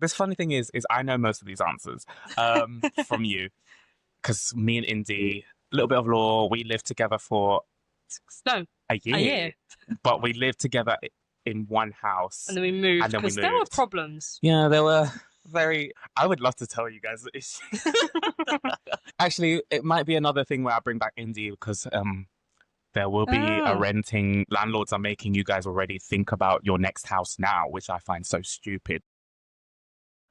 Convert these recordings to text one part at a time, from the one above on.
this funny thing is I know most of these answers from you because me and Indy, a little bit of law, we lived together for No, a year, a year. but we lived together in one house. And then we moved And then we because there were moved. problems. Yeah, there were very. I would love to tell you guys the issue. Actually, it might be another thing where I bring back Indy because there will be a renting. Landlords are making you guys already think about your next house now, which I find so stupid.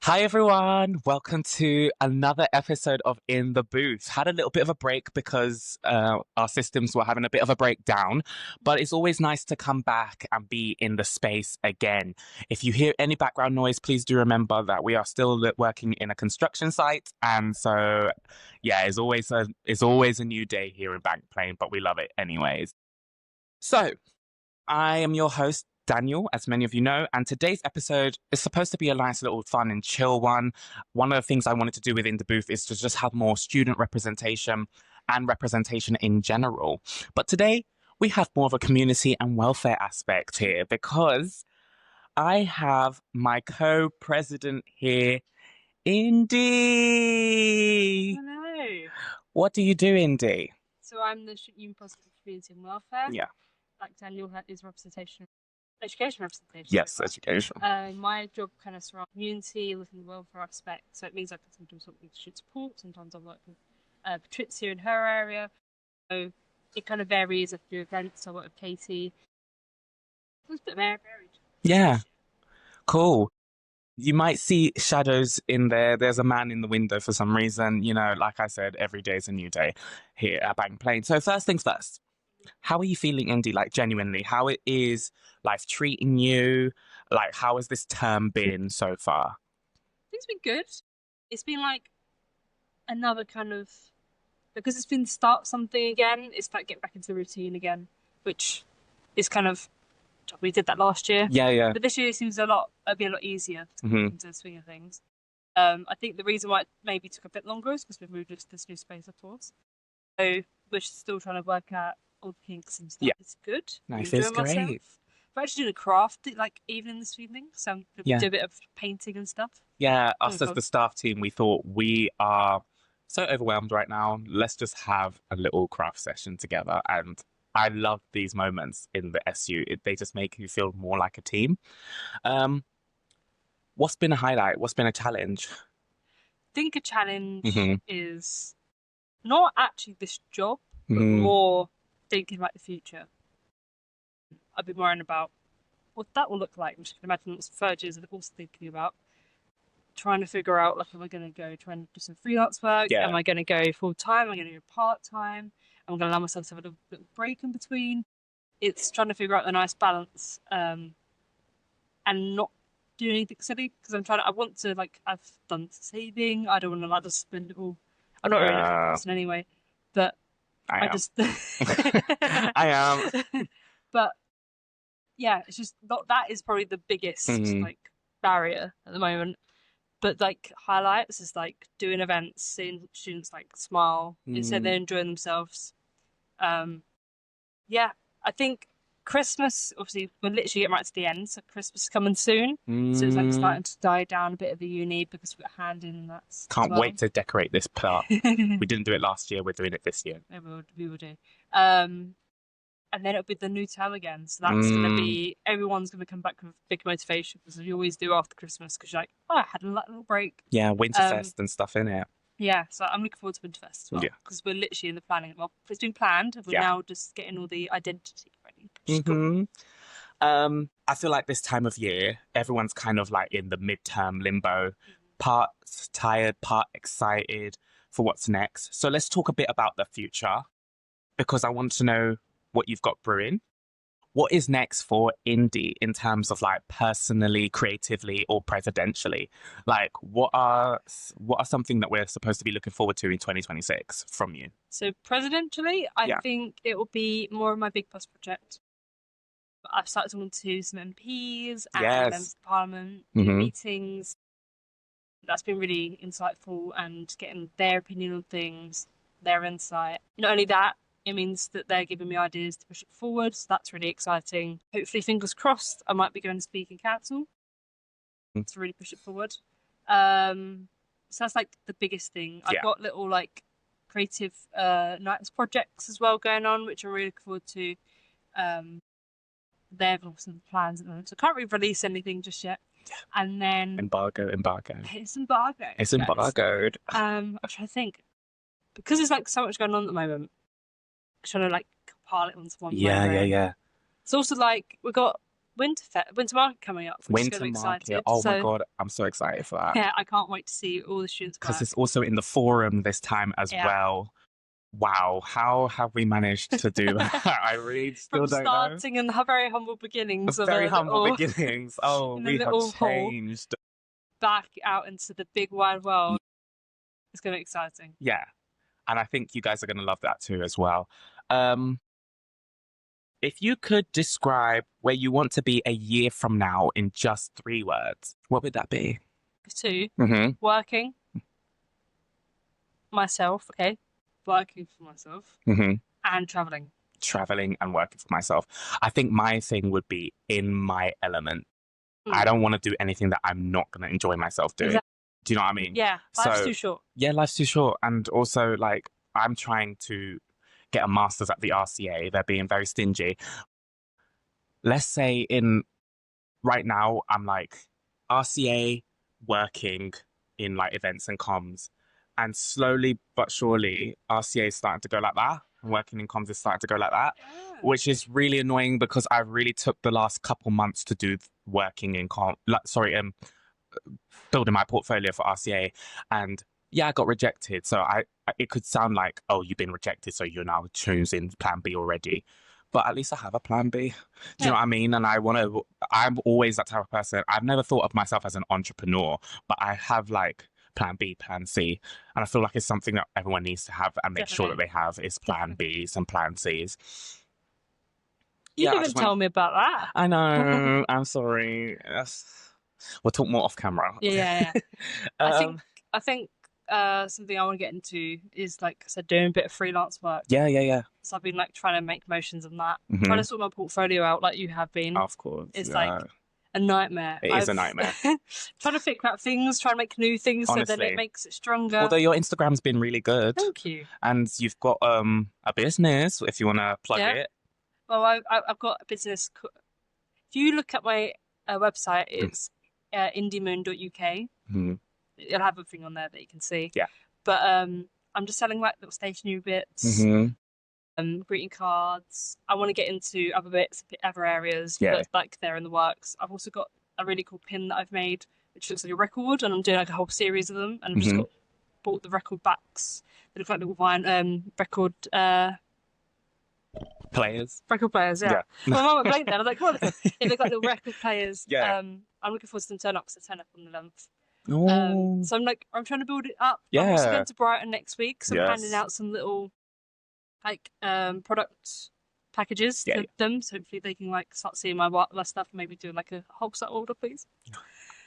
Hi everyone, welcome to another episode of In the Booth. Had a little bit of a break because our systems were having a bit of a breakdown, but it's always nice to come back and be in the space again. If you hear any background noise, please do remember that we are still working in a construction site, and so yeah, it's always a new day here in Bank Plain, but we love it anyways. So, I am your host, Daniel, as many of you know, and today's episode is supposed to be a nice little fun and chill one. One of the things I wanted to do within the booth is to just have more student representation and representation in general. But today, we have more of a community and welfare aspect here because I have my co-president here, Indi. Hello. What do you do, Indi? So I'm the Student Positive Community and Welfare. Yeah. Like Daniel is representation. Education representation. Yes, education. My job kind of surrounds community, looking at the welfare aspect. So it means I can sometimes work with student support. Sometimes I work with Patrizia in her area. So it kind of varies. If you do events, I work with Katie. It's a bit varied. Yeah. Cool. You might see shadows in there. There's a man in the window for some reason. You know, like I said, every day is a new day here at Bank Plain. So first things first. How are you feeling, Indy? Like, genuinely, how it is life treating you? Like, how has this term been so far? It's been good. It's been like another kind of, because it's been start something again, it's like getting back into the routine again, which is kind of, we did that last year. Yeah. But this year it seems it'll be a lot easier to get into the swing of things. I think the reason why it maybe took a bit longer is because we've moved into this new space, of course. So we're still trying to work out all the kinks and stuff. Yeah. It's good. Nice, it's great. We're actually doing a craft like evening this evening, so we do a bit of painting and stuff. Yeah, us as the staff team, we thought we are so overwhelmed right now. Let's just have a little craft session together. And I love these moments in the SU. They just make you feel more like a team. What's been a highlight? What's been a challenge? I think a challenge is not actually this job, but more thinking about the future. I've been worrying about what that will look like, which I can imagine lots of third years are also thinking about. Trying to figure out, like, am I going to go try and do some freelance work? Yeah. Am I going to go full time? Am I going to go part time? Am I going to allow myself to have a little break in between? It's trying to figure out the nice balance and not do anything silly because I want to, like, I've done saving. I don't want to like just spend it all. I'm not really a person anyway, but I just I am. But yeah, it's just not, that is probably the biggest like barrier at the moment. But like highlights is like doing events, seeing students like smile instead they're enjoying themselves. Yeah, I think Christmas, obviously we're literally getting right to the end, so Christmas is coming soon. So it's like starting to die down a bit of the uni because we've got a hand in that. Can't wait to decorate this part. We didn't do it last year, we're doing it this year. We will do. And then it'll be the new term again. So that's going to be, everyone's going to come back with big motivation, because we always do after Christmas, because you're like, oh, I had a little break. Yeah, Winterfest and stuff, innit? Yeah, so I'm looking forward to Winterfest as well, because we're literally in the planning. Well, it's been planned, and we're now just getting all the identity ready. Cool. I feel like this time of year, everyone's kind of like in the midterm limbo, part tired, part excited for what's next. So let's talk a bit about the future, because I want to know what you've got brewing. What is next for Indi in terms of like personally, creatively, or presidentially? Like, what are something that we're supposed to be looking forward to in 2026 from you? So presidentially, I think it will be more of my Big Plus project. I've started talking to some MPs and members of Parliament, meetings. That's been really insightful, and getting their opinion on things, their insight. Not only that, it means that they're giving me ideas to push it forward, so that's really exciting. Hopefully, fingers crossed, I might be going to speak in council to really push it forward. So that's like the biggest thing. I've Yeah. got little like creative nights projects as well going on, which I'm really looking forward to. They have some plans at the moment, so I can't really release anything just yet. And then Embargo. it's embargoed. It's guys. embargoed. I'm trying to think, because there's like so much going on at the moment. I'm trying to like compile it onto one. Yeah. It's also like we've got Winter Market coming up, which is Winter going to be Market. excited. Oh so, my God, I'm so excited for that. Yeah, I can't wait to see all the students. Because it's also in the forum this time as well. Wow, how have we managed to do that? I really still don't know. From starting in the very humble beginnings. Very humble beginnings. Oh, we have changed. Back out into the big wide world. It's going to be exciting. Yeah, and I think you guys are going to love that too as well. If you could describe where you want to be a year from now in just 3 words, what would that be? 2. Mm-hmm. Working. Myself, okay? Working for myself. Mm-hmm. And traveling. Traveling and working for myself. I think my thing would be in my element. I don't want to do anything that I'm not going to enjoy myself doing. Exactly. Do you know what I mean? Yeah, life's too short. Yeah, life's too short. And also, like, I'm trying to get a master's at the RCA. They're being very stingy. Let's say right now, I'm like RCA working in like events and comms. And slowly but surely, RCA is starting to go like that. And working in comms is starting to go like that, which is really annoying because I really took the last couple months to do working in building my portfolio for RCA. And yeah, I got rejected. So it could sound like, oh, you've been rejected, so you're now choosing plan B already. But at least I have a plan B. Do you know what I mean? And I'm always that type of person. I've never thought of myself as an entrepreneur, but I have like plan B, plan C. And I feel like it's something that everyone needs to have and make sure that they have is plan Bs and plan Cs. You didn't tell me about that. I know. I'm sorry. We'll talk more off camera. Yeah. I think something I want to get into is, like I said, doing a bit of freelance work. Yeah. So I've been like trying to make motions on that. Mm-hmm. Trying to sort my portfolio out like you have been. Of course. It's like a nightmare. It is a nightmare. Trying to figure out things, trying to make new things. Honestly. So then it makes it stronger. Although your Instagram's been really good. Thank you. And you've got a business, if you want to plug it. Well, I've got a business. If you look at my website, it's indimoon.uk. Mm-hmm. It'll have everything on there that you can see. Yeah. But I'm just selling like little stationery bits, greeting cards. I want to get into other bits, other areas, but like they're in the works. I've also got a really cool pin that I've made, which looks like a record, and I'm doing like a whole series of them. And I've just bought the record backs. They look like little record players. Record players, yeah. My mum went blank then. I was like, come on, they look like little record players. Yeah. I'm looking forward to them turn up because they turn up on the 11th. Oh. So I'm trying to build it up. Yeah. I'm also going to Brighton next week, so I'm handing out some little like product packages to them, so hopefully they can like start seeing my stuff and maybe do like a wholesale order, please.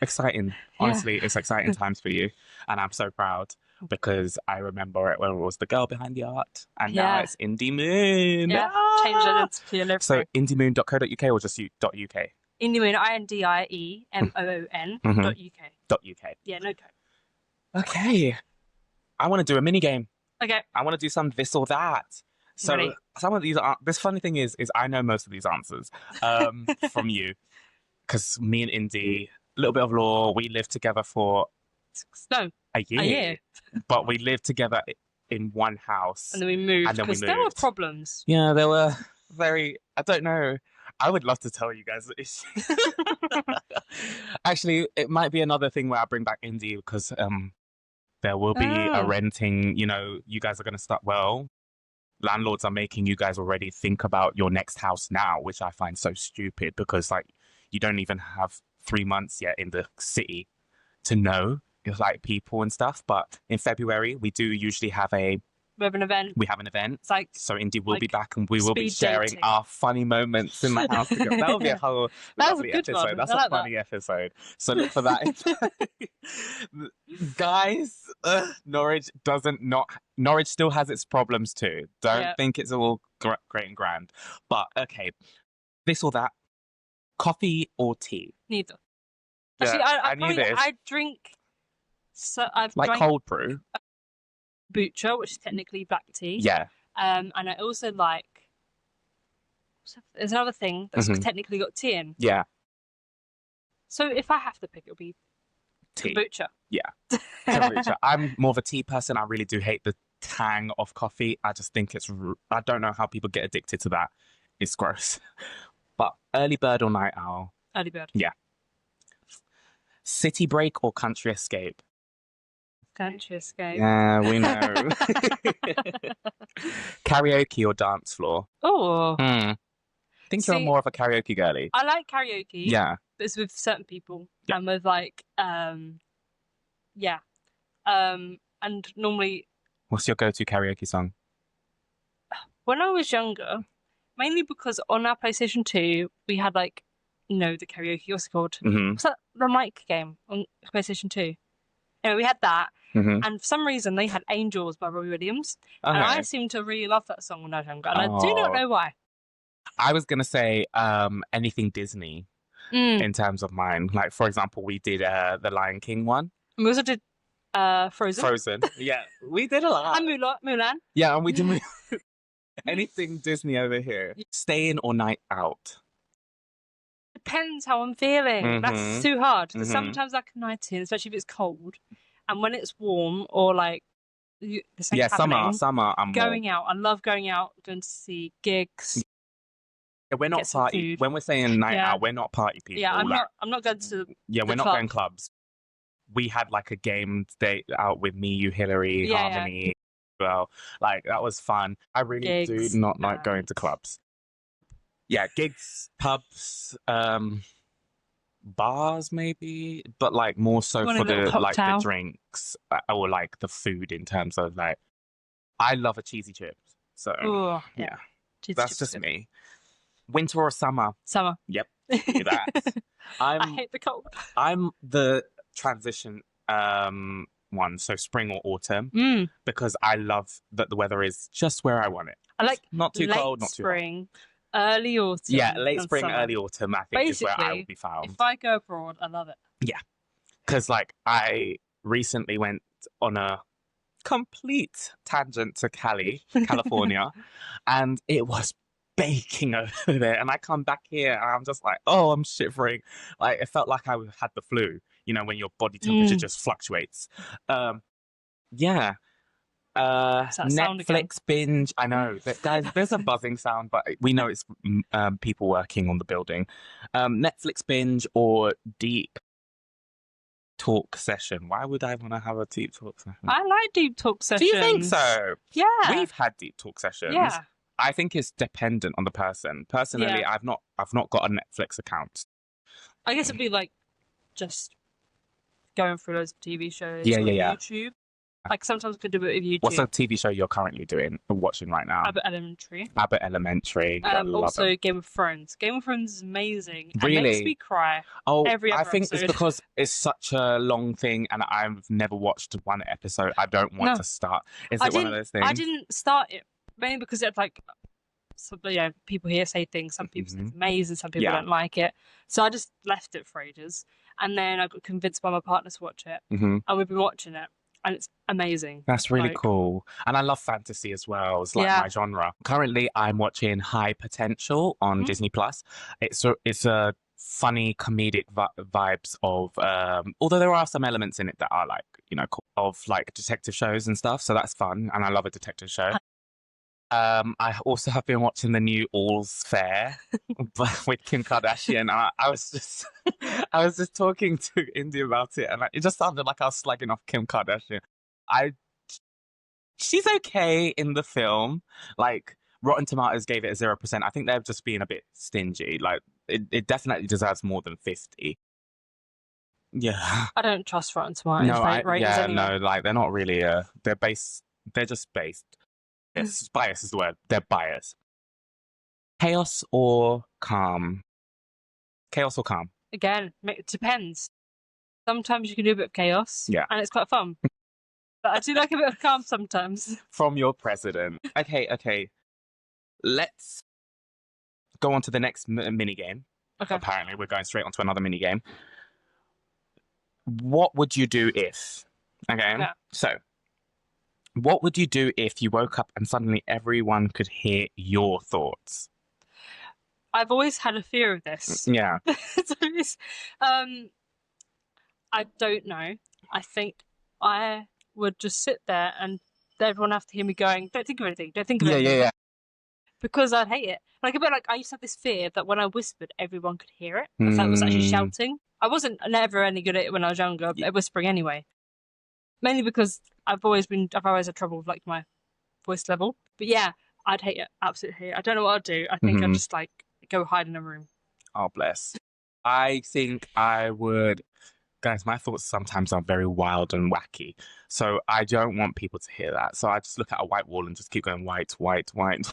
Exciting. Honestly, it's exciting times for you, and I'm so proud because I remember it when it was the girl behind the art, and now it's Indi Moon. Yeah, changed identity and everything. So indimoon.co.uk or just .uk? Indimoon, INDIEMOON.uk. Yeah, no co. Okay. I want to do a mini game. Okay. I want to do some this or that. So some of these this funny thing is I know most of these answers from you, because me and Indi, a little bit of law, we lived together for a year. But we lived together in one house. And then we moved because there were problems. Yeah, there were I don't know. I would love to tell you guys. Actually, it might be another thing where I bring back Indi because there will be a renting, you guys are going to start, landlords are making you guys already think about your next house now, which I find so stupid because like you don't even have 3 months yet in the city to know like people and stuff. But in February, we do usually have an event. We have an event. It's like, so Indi will be back and we will be sharing our funny moments in the house together. That'll be a whole lovely episode. That's a funny episode. So look for that. Guys, Norwich still has its problems too. Don't think it's all great and grand. But okay, this or that. Coffee or tea? Neither. Yeah, actually, I knew this. I drink So I've Like drank cold brew? kombucha, which is technically black tea. Yeah. And I also like. There's another thing that's technically got tea in. Yeah. So if I have to pick, it'll be Tea. kombucha. Yeah. Kombucha. I'm more of a tea person. I really do hate the tang of coffee. I just think I don't know how people get addicted to that. It's gross. But early bird or night owl? Early bird. Yeah. City break or country escape? Country escape. Yeah, we know. Karaoke or dance floor? Oh. I think you're more of a karaoke girly. I like karaoke. Yeah. But it's with certain people. Yeah. And with like, yeah. And normally. What's your go-to karaoke song? When I was younger, mainly because on our PlayStation 2, we had like, the karaoke, what's it called? What's that? The mic game on PlayStation 2. Anyway, we had that. And for some reason, they had Angels by Robbie Williams. Okay. And I seem to really love that song when I was younger. And I do not know why. I was going to say anything Disney in terms of mine. Like, for example, we did the Lion King one. And we also did Frozen. Frozen, yeah. We did a lot. And Mulan. Yeah, and we did anything Disney over here. Stay in or night out? Depends how I'm feeling. That's too hard. Sometimes I can night in, especially if it's cold. And when it's warm or like summer. I'm going out. I love going out, going to see gigs. Yeah, we're not party. When we're saying night out, we're not party people. Yeah, I'm not going to. Yeah, we're not going clubs. We had like a game date out with me, you, Hillary, Harmony. Well, like that was fun. I really do not like going to clubs. Yeah, gigs, pubs, bars maybe, but like more so for the drinks or like the food in terms of like, I love a cheesy chips. So yeah, that's just me. Winter or summer? Summer. Yep. Do that. I hate the cold. I'm the transition one, so spring or autumn, because I love that the weather is just where I want it. I like not too cold, not too spring, early autumn. Yeah, late spring, summer. Early autumn. I think is where I will be found. If I go abroad, I love it. Yeah, because like I recently went on a complete tangent to California, and it was baking over there, and I come back here and I'm just like, oh, I'm shivering. Like it felt like I had the flu, when your body temperature just fluctuates. Yeah. Netflix binge. I know that, guys, there's a buzzing sound, but we know it's people working on the building. Netflix binge or deep talk session. Why would I want to have a deep talk session? I like deep talk sessions. Do you think so? Yeah, we've had deep talk sessions. Yeah, I think it's dependent on the person. Personally, I've not got a Netflix account. I guess it'd be like just going through loads of TV shows. Yeah. YouTube. Like sometimes we could do it with YouTube. What's a TV show you're currently watching right now? Abbott Elementary. Also Game of Thrones. Game of Thrones is amazing. Really? It makes me cry. Oh, every I think episode. It's because it's such a long thing and I've never watched one episode. I don't want to start. Is it one of those things? I didn't start it mainly because it's like, people here say things. Some people say it's amazing. Some people don't like it. So I just left it for ages. And then I got convinced by my partner to watch it. And we've been watching it. And it's amazing. That's really cool. And I love fantasy as well. It's like my genre. Currently, I'm watching High Potential on Disney Plus. It's a funny comedic vibes of, although there are some elements in it that are like, of like detective shows and stuff. So that's fun. And I love a detective show. I also have been watching the new All's Fair with Kim Kardashian. I was just talking to Indi about it, and it just sounded like I was slugging off Kim Kardashian. She's okay in the film. Like Rotten Tomatoes gave it a 0%. I think they're just being a bit stingy. Like it definitely deserves more than 50. Yeah, I don't trust Rotten Tomatoes. No, like they're not really. They're just based. Yes, bias is the word. They're biased. Chaos or calm? Chaos or calm? Again, it depends. Sometimes you can do a bit of chaos. Yeah. And it's quite fun. But I do like a bit of calm sometimes. From your president. Okay. Let's go on to the next mini game. Okay. Apparently, we're going straight on to another mini game. What would you do if Okay. Yeah. So, what would you do if you woke up and suddenly everyone could hear your thoughts? I've always had a fear of this. Yeah. So I don't know. I think I would just sit there and everyone have to hear me going, don't think of anything, don't think of anything. Yeah. Because I'd hate it. Like a bit like I used to have this fear that when I whispered, everyone could hear it. I felt it was actually shouting. I wasn't never any good at it when I was younger, at whispering anyway. Mainly because I've always had trouble with like my voice level. But yeah, I'd hate it. Absolutely hate it. I don't know what I'd do. I think I'd just like go hide in a room. Oh, bless. I think I would. Guys, my thoughts sometimes are very wild and wacky. So I don't want people to hear that. So I just look at a white wall and just keep going white, white, white.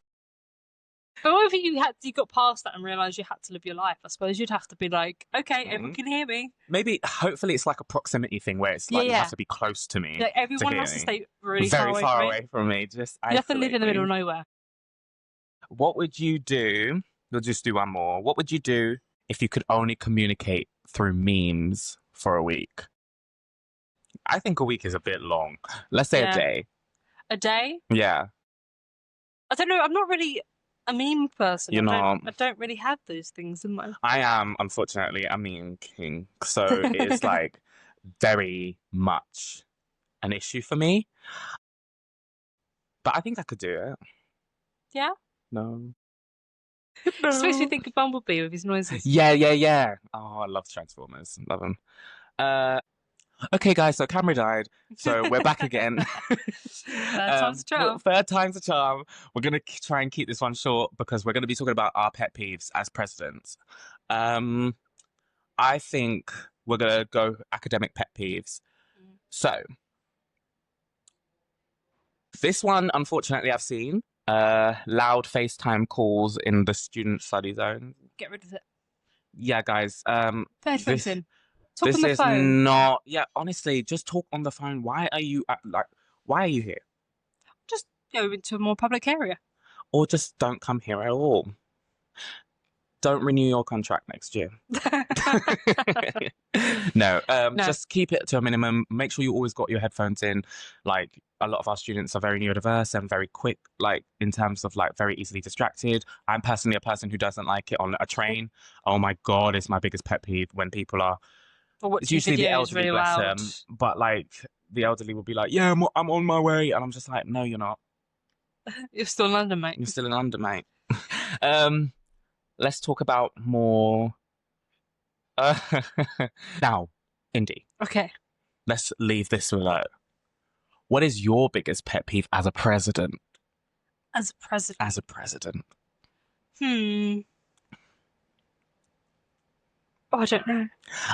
But what if you got past that and realised you had to live your life? I suppose you'd have to be like, okay, everyone can hear me. Maybe, hopefully, it's like a proximity thing where it's like you have to be close to me. Like everyone has to stay really very far away from me. Just you have to live in the middle of nowhere. What would you do? We'll just do one more. What would you do if you could only communicate through memes for a week? I think a week is a bit long. Let's say a day. A day? Yeah. I don't know. I'm not really a meme person. You're not. I don't really have those things in my. I am, unfortunately, a meme king. So it's like very much an issue for me. But I think I could do it. Yeah? No. Just makes me think of Bumblebee with his noises. Yeah. Oh, I love Transformers. Love them. Okay, guys, so camera died. So we're back again. Third time's a charm. Third time's a charm. We're going to try and keep this one short because we're going to be talking about our pet peeves as presidents. I think we're going to go academic pet peeves. So, this one, unfortunately, I've seen. Loud FaceTime calls in the student study zone. Get rid of it. Yeah, guys. Headphones in. Talk this on the is phone. not. Yeah, honestly, just talk on the phone. Why are you Why are you here? Just go into a more public area. Or just don't come here at all. Don't renew your contract next year. No, just keep it to a minimum. Make sure you always got your headphones in. Like, a lot of our students are very neurodiverse and very quick, like, in terms of, like, very easily distracted. I'm personally a person who doesn't like it on a train. Oh my God, it's my biggest pet peeve when people are... It's usually the elderly, really bless loud. them. But, like, the elderly will be like, yeah, I'm on my way. And I'm just like, no, you're not. You're still in London, mate. You're still in London, mate. Let's talk about more... Now, Indi. Okay. Let's leave this alone. What is your biggest pet peeve as a president? As a president? As a president. Oh, I don't know.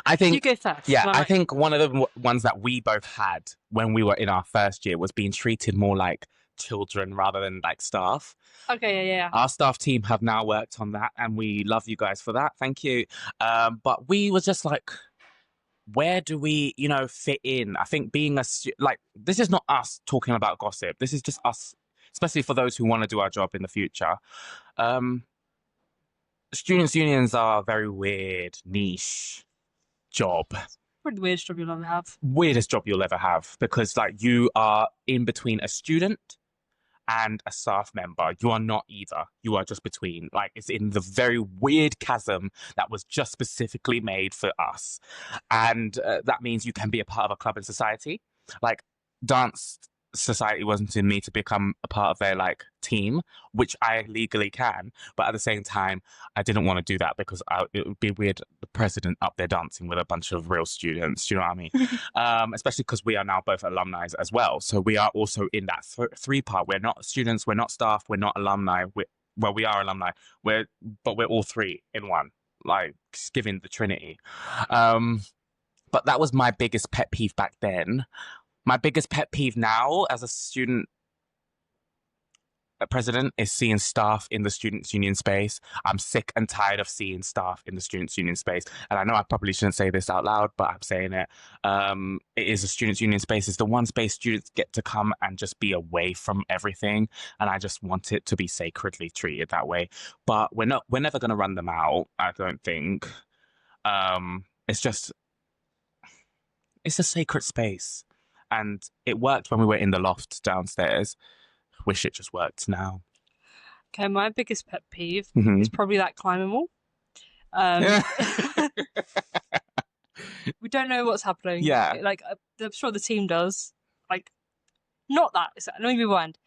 I think you go first. Yeah, I think one of the ones that we both had when we were in our first year was being treated more like children rather than like staff. Okay, yeah. Our staff team have now worked on that, and we love you guys for that. Thank you. But we were just like, where do we, fit in? I think being this is not us talking about gossip. This is just us, especially for those who want to do our job in the future. Students' unions are a very weird, niche job. Probably the weirdest job you'll ever have. Weirdest job you'll ever have, because like you are in between a student and a staff member. You are not either. You are just between. Like, it's in the very weird chasm that was just specifically made for us. And that means you can be a part of a club in society. Like, dance society wasn't in me to become a part of their like team, which I legally can, but at the same time I didn't want to do that because it would be weird, the president up there dancing with a bunch of real students, do you know what I mean? Especially because we are now both alumni as well, so we are also in that three part. We're not students, we're not staff, we're not alumni. We are alumni, but we're all three in one, like giving the Trinity. But that was my biggest pet peeve back then. My biggest pet peeve now as a student president is seeing staff in the students' union space. I'm sick and tired of seeing staff in the students' union space. And I know I probably shouldn't say this out loud, but I'm saying it. It is a students' union space. It's the one space students get to come and just be away from everything. And I just want it to be sacredly treated that way. But we're never going to run them out, I don't think. It's a sacred space. And it worked when we were in the loft downstairs. Wish it just worked now. Okay, my biggest pet peeve is probably that climber wall. We don't know what's happening. Yeah. Like, I'm sure the team does. Like, not that. Let me rewind.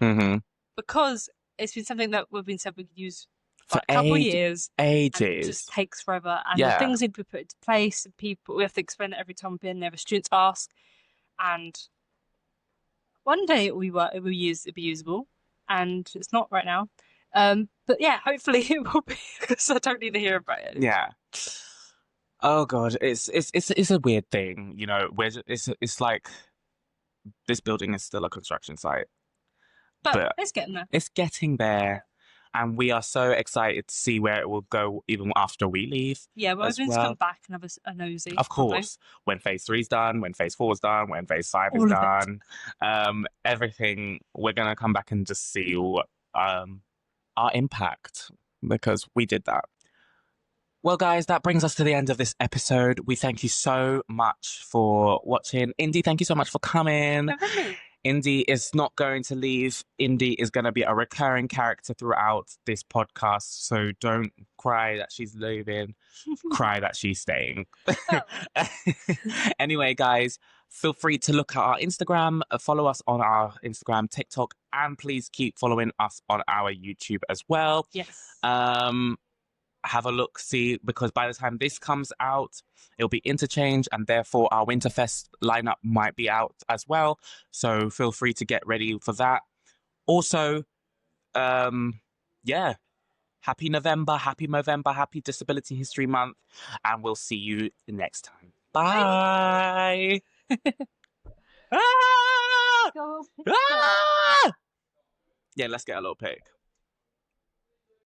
Because it's been something that we've been said we could use for a couple of years. Ages. And it just takes forever. And the things need to be put into place. And we have to explain it every time we've been there. The students ask. And one day it'll be usable. And it's not right now. But yeah, hopefully it will be, because I don't need to hear about it. Yeah. Oh god, it's a weird thing, you know. It's like this building is still a construction site, but it's getting there. It's getting there, and we are so excited to see where it will go even after we leave. Yeah, well, we're going to come back and have a nosy. Of course, when phase 3 is done, when phase 4 is done, when phase 5 is done, everything, we're going to come back and just see what our impact, because we did that. Well, guys, that brings us to the end of this episode. We thank you so much for watching. Indi, thank you so much for coming. Indi is not going to leave. Indi is going to be a recurring character throughout this podcast. So don't cry that she's leaving. Cry that she's staying. Anyway, guys, feel free to look at our Instagram, follow us on our Instagram, TikTok, and please keep following us on our YouTube as well. Yes. Have a look, see, because by the time this comes out, it'll be Interchange, and therefore our Winterfest lineup might be out as well. So feel free to get ready for that. Also, yeah, happy November, happy Disability History Month, and we'll see you next time. Bye. Ah! Ah! Yeah, let's get a little pic.